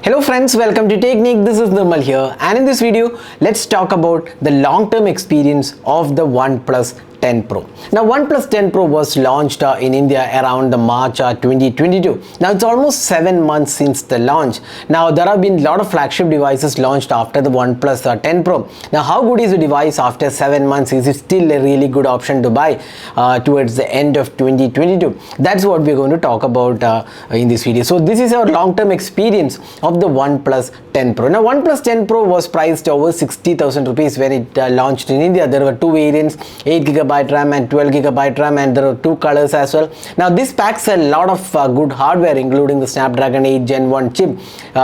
Hello friends, welcome to Technique. This is Nirmal here, and in this video let's talk about the long-term experience of the OnePlus 10 Pro. Now OnePlus 10 Pro was launched in India around the March 2022. Now it's almost 7 months since the launch. Now there have been a lot of flagship devices launched after the OnePlus 10 Pro. Now how good is the device after 7 months? Is it still a really good option to buy towards the end of 2022? That's what we're going to talk about in this video. So this is our long-term experience of the OnePlus 10 Pro. Now OnePlus 10 Pro was priced over 60,000 rupees when it launched in India. There were two variants, 8GB RAM and 12GB RAM, and there are two colors as well. Now this packs a lot of good hardware, including the Snapdragon 8 Gen 1 chip.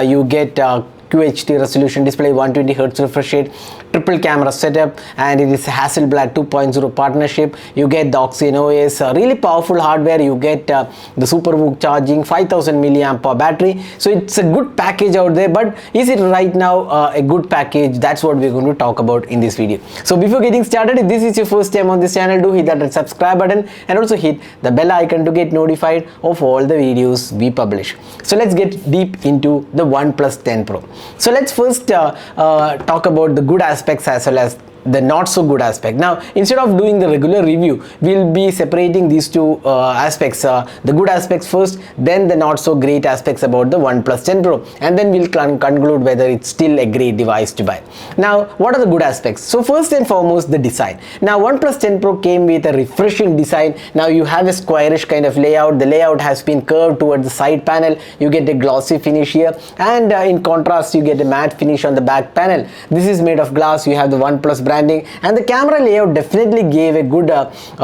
You get QHD resolution display, 120Hz refresh rate, triple camera setup, and it is Hasselblad 2.0 partnership. You get the Oxygen OS, really powerful hardware. You get the SuperVOOC charging, 5000 mAh battery. So it's a good package out there, but is it right now a good package? That's what we're going to talk about in this video. So before getting started, if this is your first time on this channel, do hit that red subscribe button and also hit the bell icon to get notified of all the videos we publish. So let's get deep into the OnePlus 10 Pro. So let's first talk about the good aspects as well as the not so good aspect. Now instead of doing the regular review, we'll be separating these two aspects, the good aspects first, then the not so great aspects about the OnePlus 10 Pro, and then we'll conclude whether it's still a great device to buy. Now what are the good aspects? So first and foremost, the design. Now OnePlus 10 Pro came with a refreshing design. Now you have a squarish kind of layout. The layout has been curved towards the side panel. You get a glossy finish here, and in contrast you get a matte finish on the back panel. This is made of glass. You have the OnePlus branding, and the camera layout definitely gave a good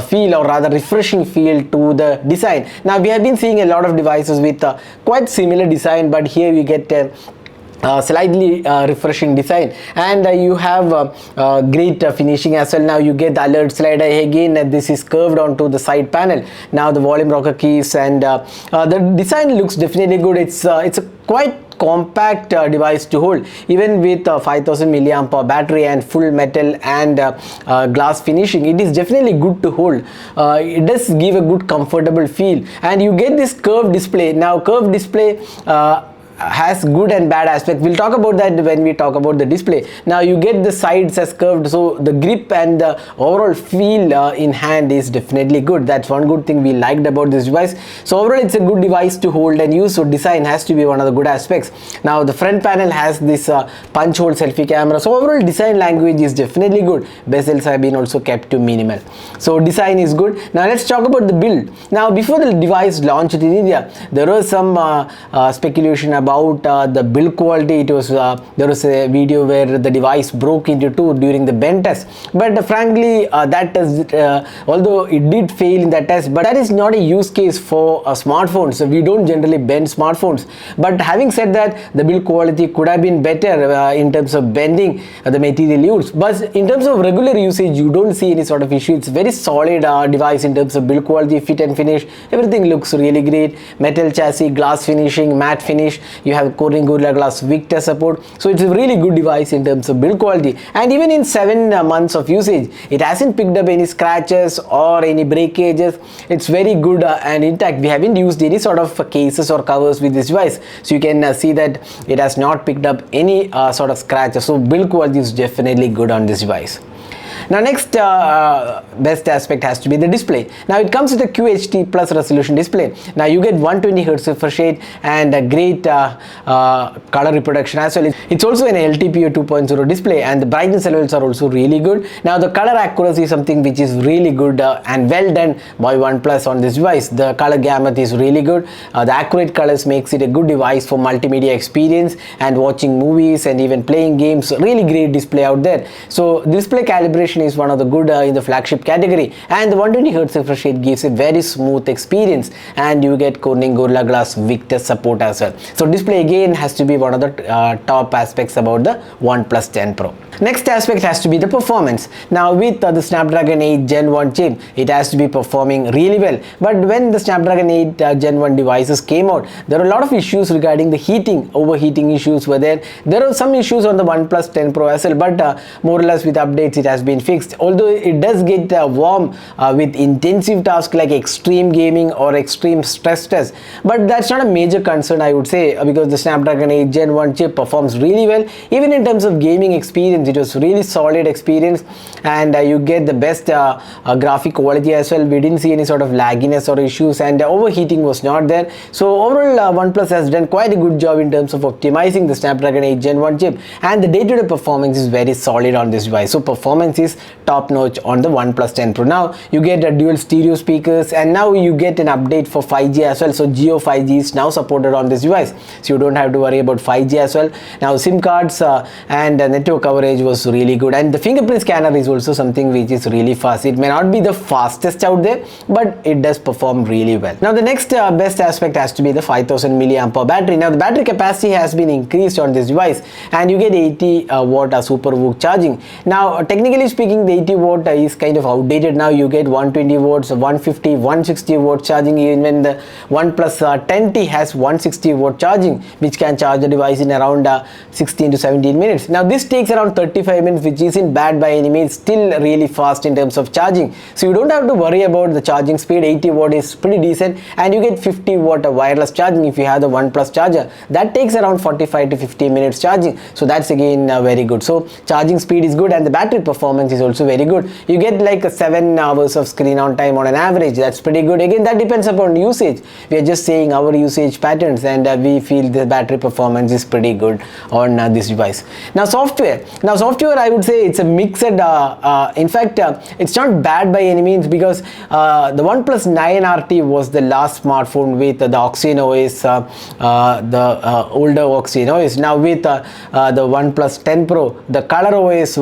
feel, or rather refreshing feel to the design. Now we have been seeing a lot of devices with quite similar design, but here we get slightly refreshing design, and you have great finishing as well. Now you get the alert slider again, this is curved onto the side panel. Now the volume rocker keys, and the design looks definitely good. It's a quite compact device to hold, even with 5000 mAh battery and full metal and glass finishing. It is definitely good to hold. It does give a good comfortable feel, and you get this curved display. Now curved display has good and bad aspect. We'll talk about that when we talk about the display. Now you get the sides as curved, so the grip and the overall feel in hand is definitely good. That's one good thing we liked about this device. So overall it's a good device to hold and use, so design has to be one of the good aspects. Now the front panel has this punch hole selfie camera, so overall design language is definitely good. Bezels have been also kept to minimal, so design is good. Now let's talk about the build. Now before the device launched in India, there was some speculation about the build quality. It was there was a video where the device broke into two during the bend test, but frankly that test, although it did fail in that test, but that is not a use case for smartphones. So we don't generally bend smartphones. But having said that, the build quality could have been better in terms of bending the material used, but in terms of regular usage you don't see any sort of issue. It's very solid device in terms of build quality, fit and finish. Everything looks really great. Metal chassis, glass finishing, matte finish. You have Corning Gorilla Glass Victor support, so it's a really good device in terms of build quality. And even in 7 months of usage, it hasn't picked up any scratches or any breakages. It's very good and intact. We haven't used any sort of cases or covers with this device, so you can see that it has not picked up any sort of scratches. So build quality is definitely good on this device. Now next best aspect has to be the display. Now it comes with a QHD plus resolution display. Now you get 120Hz refresh rate and a great color reproduction as well. It's also an LTPO 2.0 display, and the brightness levels are also really good. Now the color accuracy is something which is really good and well done by OnePlus on this device. The color gamut is really good. The accurate colors makes it a good device for multimedia experience and watching movies and even playing games. Really great display out there. So display calibration is one of the good in the flagship category, and the 120Hz refresh rate gives a very smooth experience, and you get Corning Gorilla Glass Victor support as well. So display again has to be one of the top aspects about the OnePlus 10 Pro. Next aspect has to be the performance. Now with the Snapdragon 8 Gen 1 chip, it has to be performing really well. But when the Snapdragon 8 Gen 1 devices came out, there were a lot of issues regarding the overheating issues were there. There are some issues on the OnePlus 10 Pro as well, but more or less with updates it has been fixed, although it does get warm with intensive tasks like extreme gaming or extreme stress test, but that's not a major concern, I would say, because the Snapdragon 8 Gen 1 chip performs really well. Even in terms of gaming experience, it was really solid experience, and you get the best graphic quality as well. We didn't see any sort of lagginess or issues, and overheating was not there. So overall, OnePlus has done quite a good job in terms of optimizing the Snapdragon 8 Gen 1 chip, and the day-to-day performance is very solid on this device. So performance is top notch on the OnePlus 10 Pro. Now you get a dual stereo speakers, and now you get an update for 5G as well. So Geo 5G is now supported on this device, so you don't have to worry about 5G as well. Now SIM cards and network coverage was really good, and the fingerprint scanner is also something which is really fast. It may not be the fastest out there, but it does perform really well. Now the next best aspect has to be the 5000 milliampere battery. Now the battery capacity has been increased on this device, and you get 80 watt super VOOC charging. Now technically speaking, the 80 watt is kind of outdated. Now you get 120 watts, 150, 160 watt charging. Even the OnePlus 10T has 160 watt charging, which can charge the device in around 16 to 17 minutes. Now this takes around 35 minutes, which isn't bad by any means, still really fast in terms of charging. So you don't have to worry about the charging speed. 80 watt is pretty decent, and you get 50 watt wireless charging if you have the OnePlus charger. That takes around 45 to 50 minutes charging, so that's again very good. So charging speed is good, and the battery performance is also very good. You get like 7 hours of screen on time on an average. That's pretty good. Again, that depends upon usage. We are just saying our usage patterns, and we feel the battery performance is pretty good on this device. Now software I would say it's a mixed, in fact it's not bad by any means, because the OnePlus 9 RT was the last smartphone with the Oxygen OS, the older Oxygen OS. Now with the OnePlus 10 Pro, the Color OS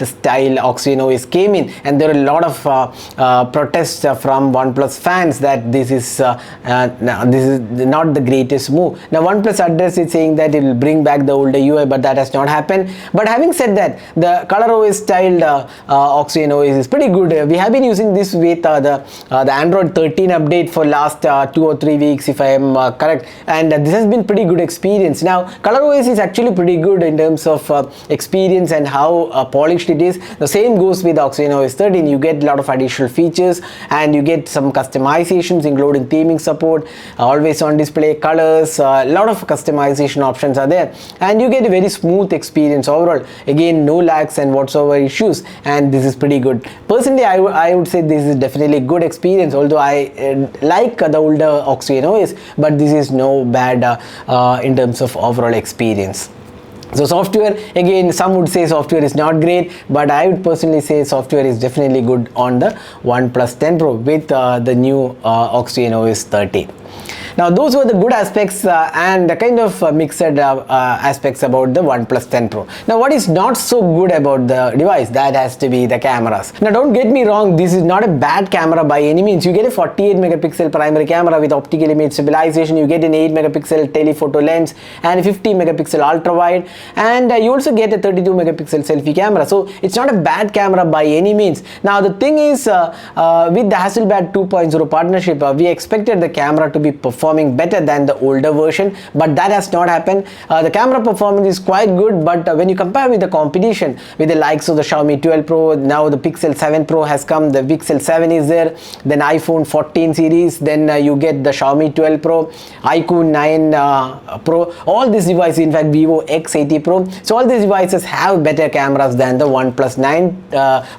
style Oxygen OS came in, and there are a lot of protests from OnePlus fans that this is not the greatest move. Now OnePlus address is saying that it will bring back the older UI, but that has not happened. But having said that, the Color OS styled Oxygen OS is pretty good. We have been using this with the Android 13 update for last 2 or 3 weeks, if I am correct, and this has been pretty good experience. Now Color OS is actually pretty good in terms of experience and how polished it is. The same goes with Oxygen OS 13. You get a lot of additional features, and you get some customizations including theming support, always on display colors, a lot of customization options are there, and you get a very smooth experience overall. Again, no lags and whatsoever issues, and this is pretty good. Personally, I would say this is definitely good experience, although I like the older Oxygen OS, but this is no bad in terms of overall experience. So software, again, some would say software is not great, but I would personally say software is definitely good on the OnePlus 10 Pro with the new Oxygen OS 30. Now those were the good aspects and the kind of mixed aspects about the OnePlus 10 Pro. Now what is not so good about the device? That has to be the cameras. Now don't get me wrong, this is not a bad camera by any means. You get a 48 megapixel primary camera with optical image stabilization, you get an 8 megapixel telephoto lens and a 50 megapixel ultra wide, and you also get a 32 megapixel selfie camera. So it's not a bad camera by any means. Now the thing is, with the Hasselblad 2.0 partnership, we expected the camera to be performing better than the older version, but that has not happened. The camera performance is quite good, but when you compare with the competition, with the likes of the Xiaomi 12 Pro, now the Pixel 7 Pro has come, the Pixel 7 is there, then iPhone 14 series, then you get the Xiaomi 12 Pro, iQOO 9 Pro, all these devices, in fact Vivo X80 Pro, so all these devices have better cameras than the OnePlus 9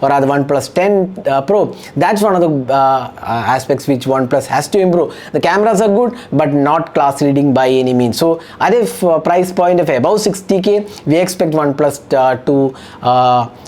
or rather OnePlus 10 Pro. That's one of the aspects which OnePlus has to improve. The cameras are good, but not class leading by any means. So at a price point of above 60k, we expect OnePlus to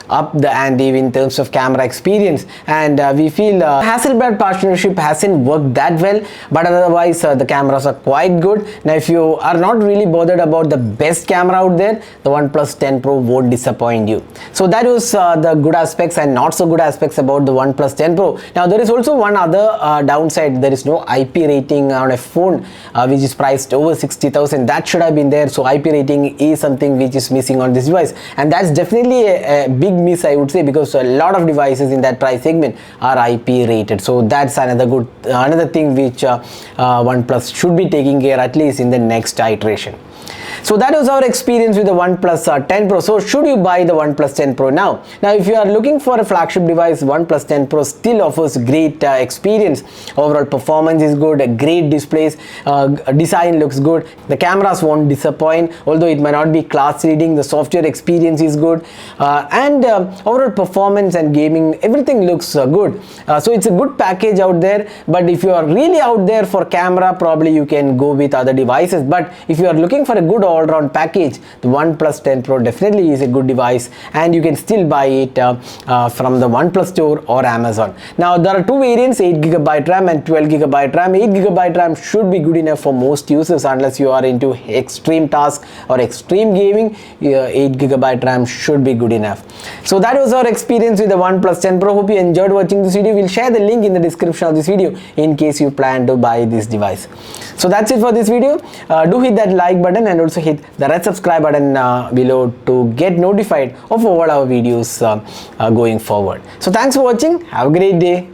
up the ante in terms of camera experience, and we feel Hasselblad partnership hasn't worked that well, but otherwise the cameras are quite good. Now if you are not really bothered about the best camera out there, the OnePlus 10 Pro won't disappoint you. So that was the good aspects and not so good aspects about the OnePlus 10 Pro. Now there is also one other downside. There is no IP rating on a phone which is priced over 60,000. That should have been there. So IP rating is something which is missing on this device, and that's definitely a big miss, I would say, because a lot of devices in that price segment are IP rated. So that's another thing which OnePlus should be taking care, at least in the next iteration. So that was our experience with the OnePlus 10 Pro. So should you buy the OnePlus 10 Pro now? Now if you are looking for a flagship device, OnePlus 10 Pro still offers great experience. Overall performance is good, great displays, design looks good, the cameras won't disappoint, although it may not be class leading, the software experience is good, and overall performance and gaming, everything looks good. So it's a good package out there. But if you are really out there for camera, probably you can go with other devices. But if you are looking for a good all-round package, the OnePlus 10 Pro definitely is a good device, and you can still buy it from the OnePlus store or Amazon. Now there are two variants, 8GB RAM and 12GB RAM. 8GB RAM should be good enough for most users unless you are into extreme tasks or extreme gaming. 8GB RAM should be good enough. So that was our experience with the OnePlus 10 Pro. Hope you enjoyed watching this video. We'll share the link in the description of this video in case you plan to buy this device. So that's it for this video. Do hit that like button and also hit the red subscribe button below to get notified of all our videos going forward. So thanks for watching. Have a great day.